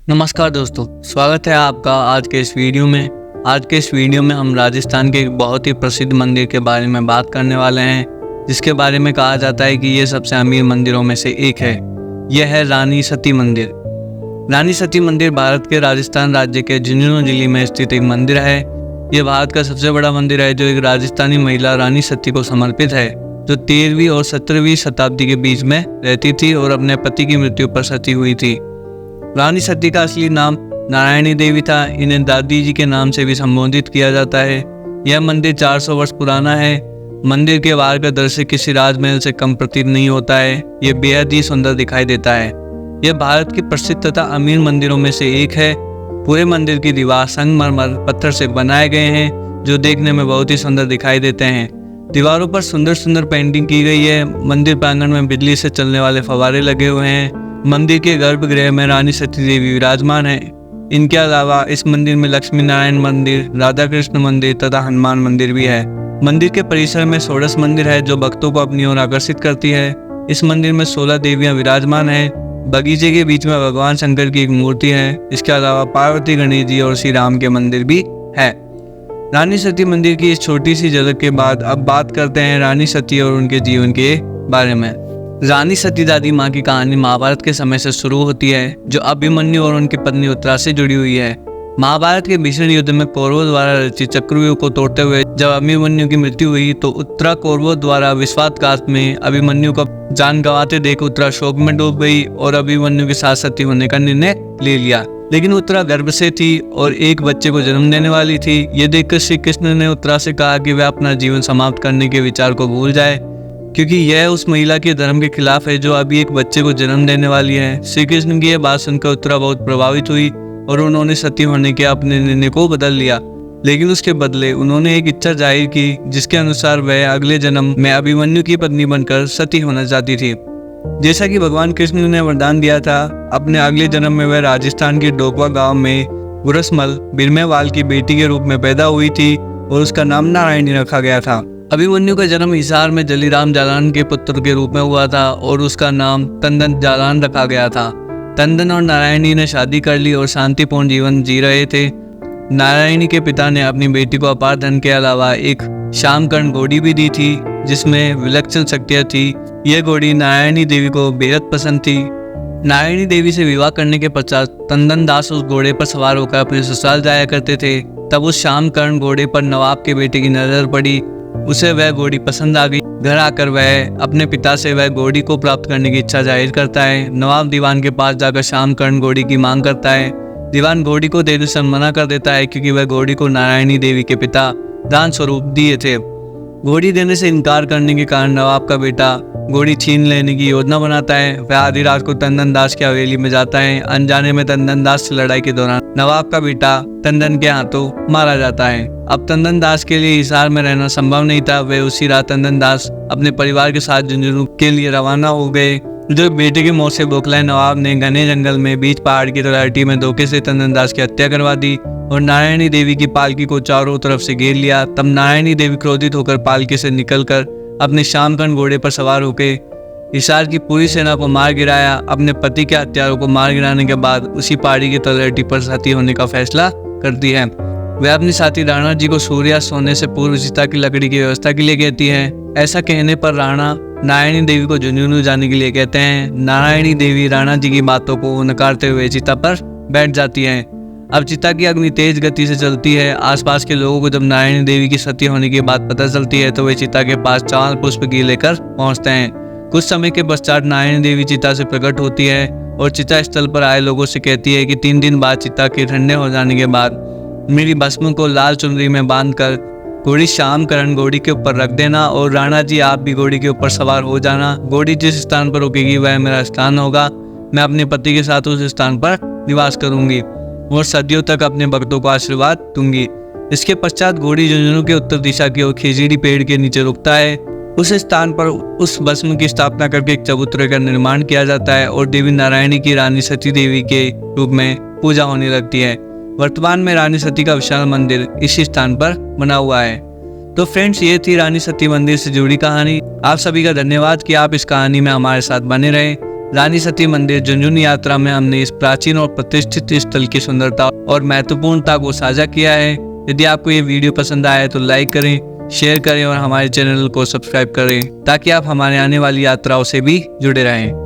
नमस्कार दोस्तों, स्वागत है आपका आज के इस वीडियो में। आज के इस वीडियो में हम राजस्थान के एक बहुत ही प्रसिद्ध मंदिर के बारे में बात करने वाले हैं, जिसके बारे में कहा जाता है कि ये सबसे अमीर मंदिरों में से एक है। यह है रानी सती मंदिर। रानी सती मंदिर भारत के राजस्थान राज्य के झुंझुनू जिले में स्थित एक मंदिर है। ये भारत का सबसे बड़ा मंदिर है जो एक राजस्थानी महिला रानी सती को समर्पित है, जो 13वीं और 17वीं शताब्दी के बीच में रहती थी और अपने पति की मृत्यु पर सती हुई थी। रानी सती का असली नाम नारायणी देवी था। इन्हें दादी जी के नाम से भी संबोधित किया जाता है। यह मंदिर 400 वर्ष पुराना है। मंदिर के बाहर का दृश्य किसी राजमहल से कम प्रतीत नहीं होता है। यह बेहद ही सुंदर दिखाई देता है। यह भारत के प्रसिद्ध तथा अमीर मंदिरों में से एक है। पूरे मंदिर की दीवार संगमरमर पत्थर से बनाए गए हैं, जो देखने में बहुत ही सुंदर दिखाई देते हैं। दीवारों पर सुंदर सुंदर पेंटिंग की गई है। मंदिर प्रांगण में बिजली से चलने वाले फव्वारे लगे हुए हैं। मंदिर के गर्भगृह में रानी सती देवी विराजमान है। इनके अलावा इस मंदिर में लक्ष्मी नारायण मंदिर, राधा कृष्ण मंदिर तथा हनुमान मंदिर भी है। मंदिर के परिसर में षोडश मंदिर है, जो भक्तों को अपनी ओर आकर्षित करती है। इस मंदिर में 16 देवियां विराजमान है। बगीचे के बीच में भगवान शंकर की एक मूर्ति है। इसके अलावा पार्वती, गणेश जी और श्री राम के मंदिर भी है। रानी सती मंदिर की इस छोटी सी झलक के बाद अब बात करते हैं रानी सती और उनके जीवन के बारे में। रानी सती दादी माँ की कहानी महाभारत के समय से शुरू होती है, जो अभिमन्यु और उनकी पत्नी उत्तरा से जुड़ी हुई है। महाभारत के भीषण युद्ध में कौरवों द्वारा रचित चक्रव्यूह को तोड़ते हुए जब अभिमन्यु की मृत्यु हुई, तो उत्तरा कौरवों द्वारा विश्वासघात में अभिमन्यु को जान गंवाते देख उत्तरा शोक में डूब गई और अभिमन्यु के साथ सती होने का निर्णय ले लिया। लेकिन उत्तरा गर्भ से थी और एक बच्चे को जन्म देने वाली थी। ये देखकर श्री कृष्ण ने उत्तरा से कहा कि वह अपना जीवन समाप्त करने के विचार को भूल जाए, क्योंकि यह उस महिला के धर्म के खिलाफ है जो अभी एक बच्चे को जन्म देने वाली है। श्री कृष्ण की यह बात सुनकर उत्तरा बहुत प्रभावित हुई और उन्होंने सती होने के अपने निर्णय को बदल लिया। लेकिन उसके बदले उन्होंने एक इच्छा जाहिर की, जिसके अनुसार वह अगले जन्म में अभिमन्यु की पत्नी बनकर सती होना चाहती थी। जैसा कि भगवान कृष्ण ने वरदान दिया था, अपने अगले जन्म में वह राजस्थान के डोकवा गाँव में गुरसमल बिरमेवाल की बेटी के रूप में पैदा हुई थी और उसका नाम नारायणी रखा गया था। अभिमन्यु का जन्म हिसार में जलीराम जालान के पुत्र के रूप में हुआ था और उसका नाम तंदन जालान रखा गया था। तंदन और नारायणी ने शादी कर ली और शांतिपूर्ण जीवन जी रहे थे। नारायणी के पिता ने अपनी बेटी को अपार धन के अलावा एक श्यामकर्ण घोड़ी भी दी थी, जिसमें विलक्षण शक्तियां थी। यह घोड़ी नारायणी देवी को बेहद पसंद थी। नारायणी देवी से विवाह करने के पश्चात तंदन दास उस घोड़े पर सवार होकर अपने ससुराल जाया करते थे। तब उस श्यामकर्ण घोड़े पर नवाब के बेटे की नजर पड़ी। उसे वह घोड़ी पसंद आ गई। घर आकर वह अपने पिता से वह घोड़ी को प्राप्त करने की इच्छा जाहिर करता है। नवाब दीवान के पास जाकर श्यामकर्ण घोड़ी की मांग करता है। दीवान घोड़ी को देने से मना कर देता है, क्योंकि वह घोड़ी को नारायणी देवी के पिता दान स्वरूप दिए थे। घोड़ी देने से इनकार करने के कारण नवाब का बेटा घोड़ी छीन लेने की योजना बनाता है। वह आधी रात को तंदन दास की हवेली में जाता है। अनजाने में तंदन दास से लड़ाई के दौरान नवाब का बेटा तंदन के हाथों मारा जाता है। अब तंदन दास के लिए हिसार में रहना संभव नहीं था। वह उसी रात तंदन दास अपने परिवार के साथ झुंझुनू के लिए रवाना हो गए। जो बेटे की मौत से बौखलाए नवाब ने घने जंगल में बीच पहाड़ की तलहटी में धोखे से तंदन दास की हत्या करवा दी और नारायणी देवी की पालकी को चारों तरफ से घेर लिया। तब नारायणी देवी क्रोधित होकर पालकी से निकलकर अपने श्यामकर्ण घोड़े पर सवार होकर हिसार की पूरी सेना को मार गिराया। अपने पति के हत्यारों को मार गिराने के बाद उसी पहाड़ी की तलहटी पर सती होने का फैसला करती है। वह अपनी साथी राणा जी को सूर्यास्त होने से पूर्व चिता की लकड़ी की व्यवस्था के लिए कहती है। ऐसा कहने पर राणा नारायणी देवी को झुंझुनू जाने के लिए कहते हैं। नारायणी देवी राणा जी की बातों को नकारते हुए चिता पर बैठ जाती है। अब चिता की अग्नि तेज गति से चलती है। आसपास के लोगों को जब नारायणी देवी की सती होने की बात पता चलती है, तो वे चिता के पास चावल पुष्प घी लेकर पहुंचते हैं। कुछ समय के पश्चात नारायणी देवी चिता से प्रकट होती है और चिता स्थल पर आए लोगों से कहती है कि 3 दिन बाद चिता के ठंडे हो जाने के बाद मेरी भस्म को लाल चुनरी में बांधकर घोड़ी श्यामकर्ण घोड़ी के ऊपर रख देना और राणा जी आप भी घोड़ी के ऊपर सवार हो जाना। घोड़ी जिस स्थान पर रुकेगी वह मेरा स्थान होगा। मैं अपने पति के साथ उस स्थान पर निवास करूंगी और सदियों तक अपने भक्तों को आशीर्वाद दूंगी। इसके पश्चात घोड़ी झुंझुनू के उत्तर दिशा की ओर खिजड़ी पेड़ के नीचे रुकता है। उस स्थान पर उस भस्म की स्थापना करके एक चबूतरे का निर्माण किया जाता है और देवी नारायणी की रानी सती देवी के रूप में पूजा होने लगती है। वर्तमान में रानी सती का विशाल मंदिर इसी स्थान पर बना हुआ है। तो फ्रेंड्स, ये थी रानी सती मंदिर से जुड़ी कहानी। आप सभी का धन्यवाद कि आप इस कहानी में हमारे साथ बने रहे। रानी सती मंदिर झुंझुनू यात्रा में हमने इस प्राचीन और प्रतिष्ठित स्थल की सुंदरता और महत्वपूर्णता को साझा किया है। यदि आपको ये वीडियो पसंद आया तो लाइक करें, शेयर करें और हमारे चैनल को सब्सक्राइब करें ताकि आप हमारे आने वाली यात्राओं से भी जुड़े रहें।